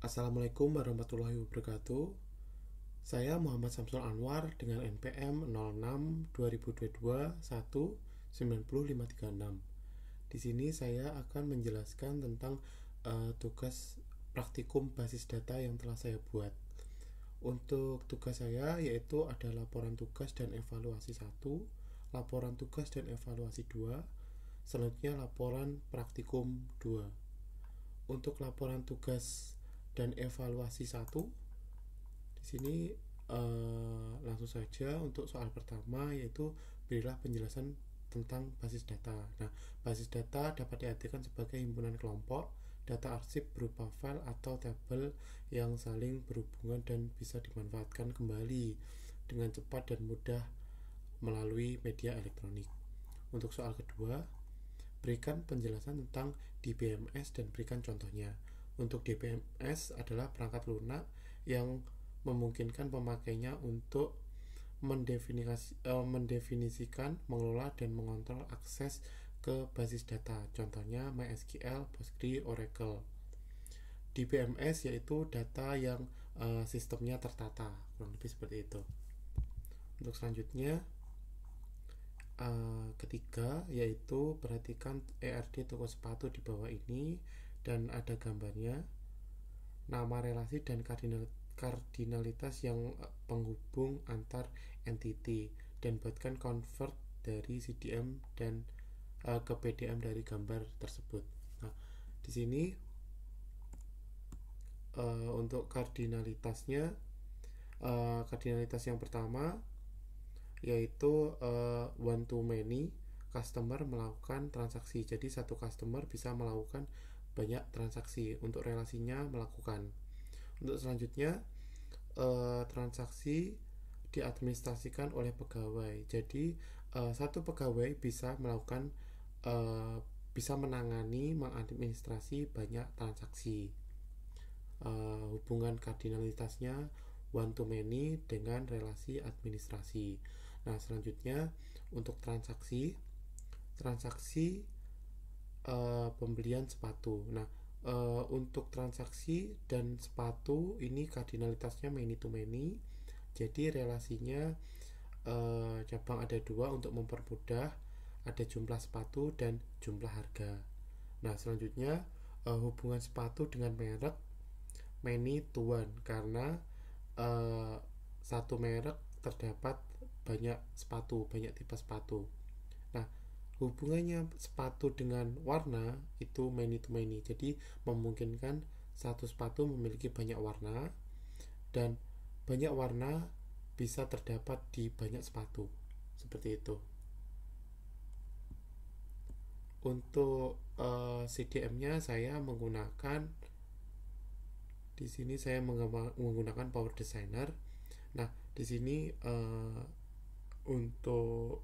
Assalamualaikum warahmatullahi wabarakatuh. Saya Muhammad Samsul Anwar dengan NPM 06-2022-1-90536. Di sini saya akan menjelaskan tentang tugas praktikum basis data yang telah saya buat. Untuk tugas saya yaitu ada laporan tugas dan evaluasi 1, laporan tugas dan evaluasi 2, selanjutnya laporan praktikum 2. Untuk laporan tugas dan evaluasi 1, di sini langsung saja untuk soal pertama, yaitu berilah penjelasan tentang basis data. Nah, basis data dapat diartikan sebagai himpunan kelompok data arsip berupa file atau tabel yang saling berhubungan dan bisa dimanfaatkan kembali dengan cepat dan mudah melalui media elektronik. Untuk soal kedua, berikan penjelasan tentang DBMS dan berikan contohnya. Untuk DBMS adalah perangkat lunak yang memungkinkan pemakainya untuk mendefinisikan, mengelola, dan mengontrol akses ke basis data. Contohnya MySQL, Postgre, Oracle. DBMS yaitu data yang sistemnya tertata, kurang lebih seperti itu. Untuk selanjutnya, ketiga, yaitu perhatikan ERD toko sepatu di bawah ini dan ada gambarnya, nama relasi dan kardinalitas yang penghubung antar entity, dan buatkan convert dari CDM dan ke PDM dari gambar tersebut. Nah, di sini untuk kardinalitasnya, kardinalitas yang pertama yaitu one to many customer melakukan transaksi. Jadi satu customer bisa melakukan banyak transaksi. Untuk relasinya melakukan. Untuk selanjutnya, transaksi diadministrasikan oleh pegawai. Jadi satu pegawai bisa melakukan bisa menangani, mengadministrasi banyak transaksi. Hubungan kardinalitasnya one to many dengan relasi administrasi. Nah, selanjutnya untuk transaksi pembelian sepatu. Nah, untuk transaksi dan sepatu ini kardinalitasnya many to many. Jadi relasinya cabang ada dua untuk mempermudah, ada jumlah sepatu dan jumlah harga. Nah, selanjutnya hubungan sepatu dengan merek many to one, karena satu merek terdapat banyak sepatu, banyak tipe sepatu. Nah, hubungannya sepatu dengan warna itu many to many. Jadi memungkinkan satu sepatu memiliki banyak warna, dan banyak warna bisa terdapat di banyak sepatu. Seperti itu. Untuk CDM-nya saya menggunakan, di sini saya menggunakan Power Designer. Nah, di sini untuk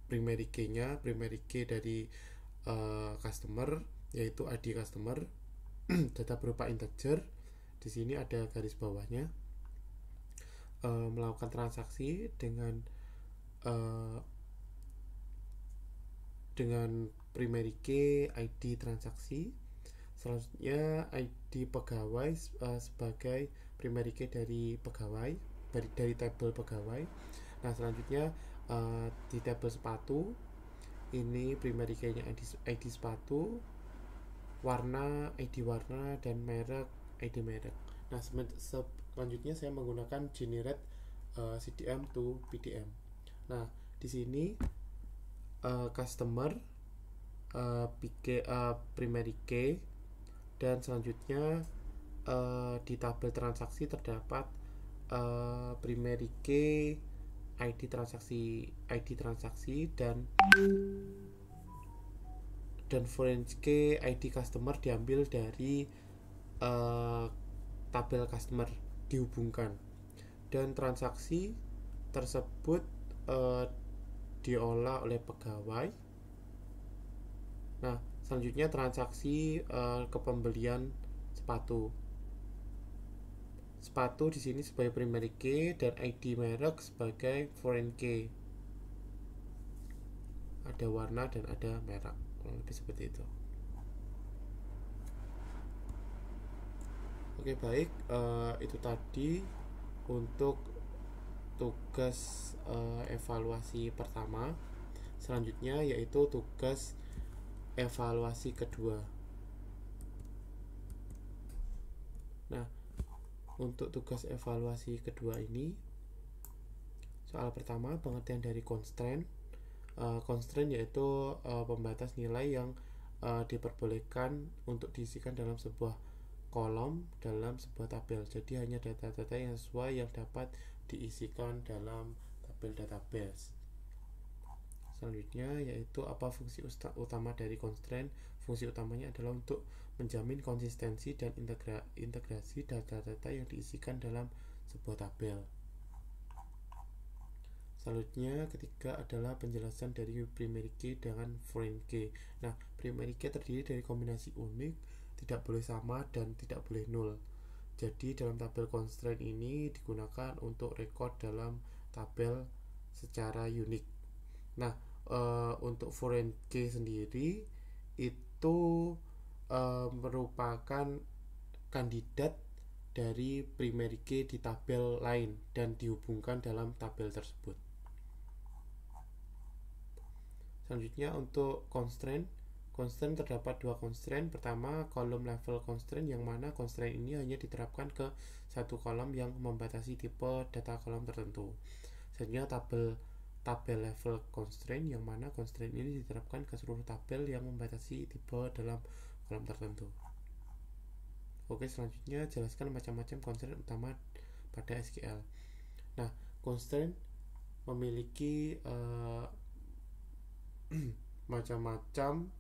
primary key-nya, primary key dari customer yaitu ID customer, data berupa integer. Di sini ada garis bawahnya. Melakukan transaksi dengan primary key ID transaksi. Selanjutnya ID pegawai sebagai primary key dari pegawai, dari tabel pegawai. Nah, selanjutnya di tabel sepatu ini primary key-nya ID sepatu, warna ID warna, dan merek ID merek. Nah, selanjutnya saya menggunakan generate CDM to PDM. Nah, di sini customer primary key, dan selanjutnya di tabel transaksi terdapat primary key ID transaksi dan foreign key ID customer diambil dari tabel customer, dihubungkan, dan transaksi tersebut diolah oleh pegawai. Nah, selanjutnya transaksi kepembelian sepatu di sini sebagai primary key dan ID merek sebagai foreign key. Ada warna dan ada merek, lebih seperti itu. Oke, baik, itu tadi untuk tugas evaluasi pertama. Selanjutnya yaitu tugas evaluasi kedua. Nah, untuk tugas evaluasi kedua ini, soal pertama pengertian dari constraint. Constraint yaitu pembatas nilai yang diperbolehkan untuk diisikan dalam sebuah kolom dalam sebuah tabel. Jadi hanya data-data yang sesuai yang dapat diisikan dalam tabel database. Selanjutnya yaitu apa fungsi utama dari constraint. Fungsi utamanya adalah untuk menjamin konsistensi dan integrasi data-data yang diisikan dalam sebuah tabel. Selanjutnya ketiga adalah penjelasan dari primary key dengan foreign key. Nah, primary key terdiri dari kombinasi unik, tidak boleh sama dan tidak boleh null. Jadi dalam tabel constraint ini digunakan untuk record dalam tabel secara unik. Nah, untuk foreign key sendiri itu merupakan kandidat dari primary key di tabel lain dan dihubungkan dalam tabel tersebut. Selanjutnya untuk constraint terdapat dua constraint. Pertama, column level constraint, yang mana constraint ini hanya diterapkan ke satu kolom yang membatasi tipe data kolom tertentu. Selanjutnya tabel level constraint, yang mana constraint ini diterapkan ke seluruh tabel yang membatasi tipe dalam kolom tertentu. Oke, selanjutnya jelaskan macam-macam constraint utama pada SQL. Nah, constraint memiliki macam-macam.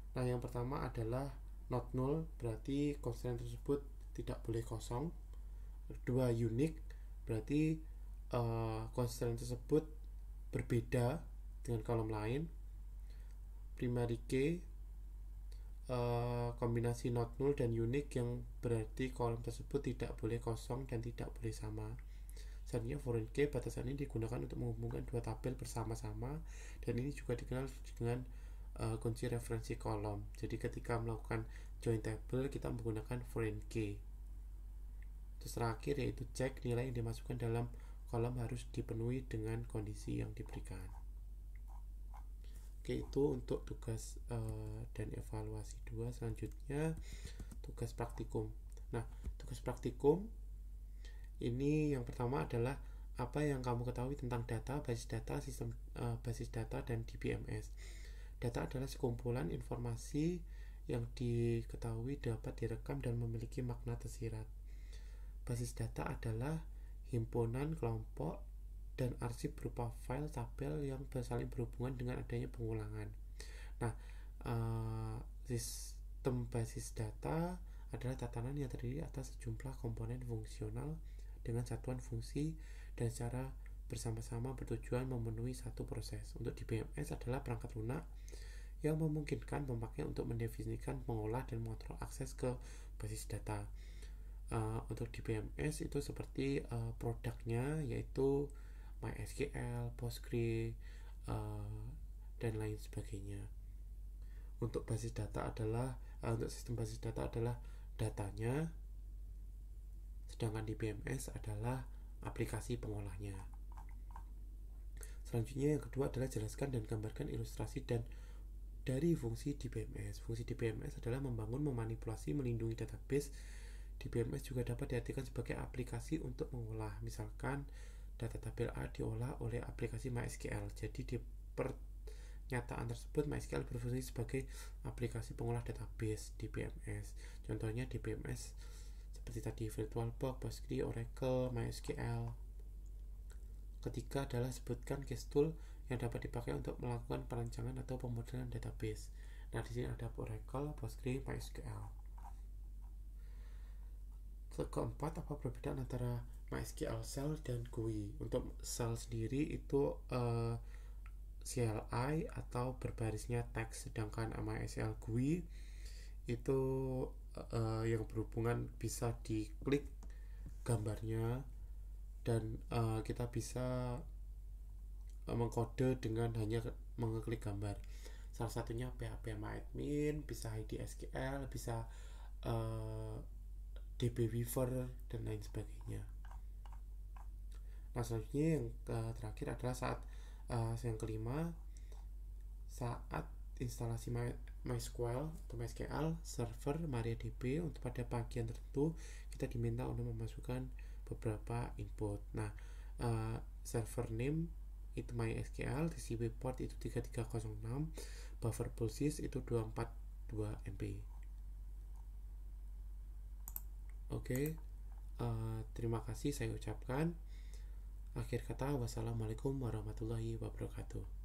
Nah, yang pertama adalah not null, berarti constraint tersebut tidak boleh kosong. Kedua, unique, berarti constraint tersebut berbeda dengan kolom lain. Primary key, kombinasi not null dan unique, yang berarti kolom tersebut tidak boleh kosong dan tidak boleh sama. Selanjutnya foreign key, batasan ini digunakan untuk menghubungkan dua tabel bersama-sama, dan ini juga dikenal dengan kunci referensi kolom. Jadi ketika melakukan join table kita menggunakan foreign key. Terus terakhir yaitu cek, nilai yang dimasukkan dalam kolom harus dipenuhi dengan kondisi yang diberikan. Oke, itu untuk tugas dan evaluasi 2. Selanjutnya tugas praktikum. Nah, tugas praktikum ini yang pertama adalah apa yang kamu ketahui tentang data, basis data, sistem basis data, dan DBMS. Data adalah sekumpulan informasi yang diketahui dapat direkam dan memiliki makna tersirat. Basis data adalah himpunan kelompok dan arsip berupa file tabel yang saling berhubungan dengan adanya pengulangan. Nah, sistem basis data adalah tatanan yang terdiri atas sejumlah komponen fungsional dengan satuan fungsi dan secara bersama-sama bertujuan memenuhi satu proses. Untuk DBMS adalah perangkat lunak yang memungkinkan pemakainya untuk mendefinisikan, mengolah, dan mengontrol akses ke basis data. Untuk DBMS itu seperti produknya yaitu MySQL, Postgre, dan lain sebagainya. Untuk basis data adalah untuk sistem basis data adalah datanya, sedangkan DBMS adalah aplikasi pengolahnya. Selanjutnya yang kedua adalah jelaskan dan gambarkan ilustrasi dan dari fungsi DBMS. Fungsi DBMS adalah membangun, memanipulasi, melindungi database. DBMS juga dapat diartikan sebagai aplikasi untuk mengolah. Misalkan data tabel A diolah oleh aplikasi MySQL. Jadi di pernyataan tersebut MySQL berfungsi sebagai aplikasi pengolah database DBMS. Contohnya DBMS seperti tadi VirtualBox, Postgre, Oracle, MySQL. Ketiga adalah sebutkan case tool yang dapat dipakai untuk melakukan perancangan atau pemodelan database. Nah, di sini ada Oracle, Postgre, MySQL. Keempat, apa perbedaan antara MySQL Shell dan GUI? Untuk Shell sendiri itu CLI atau berbarisnya teks, sedangkan MySQL GUI itu yang berhubungan bisa diklik gambarnya dan kita bisa mengkode dengan hanya mengeklik gambar. Salah satunya PHP MyAdmin, bisa ID SQL, bisa DB Weaver dan lain sebagainya. Nah, selanjutnya yang terakhir adalah yang kelima, saat instalasi MySQL atau MySQL server MariaDB untuk pada bagian tertentu kita diminta untuk memasukkan beberapa input. Nah, server name itu MySQL, TCP port itu 3306, buffer POSIX itu 242 MB. Oke, terima kasih saya ucapkan. Akhir kata, wassalamualaikum warahmatullahi wabarakatuh.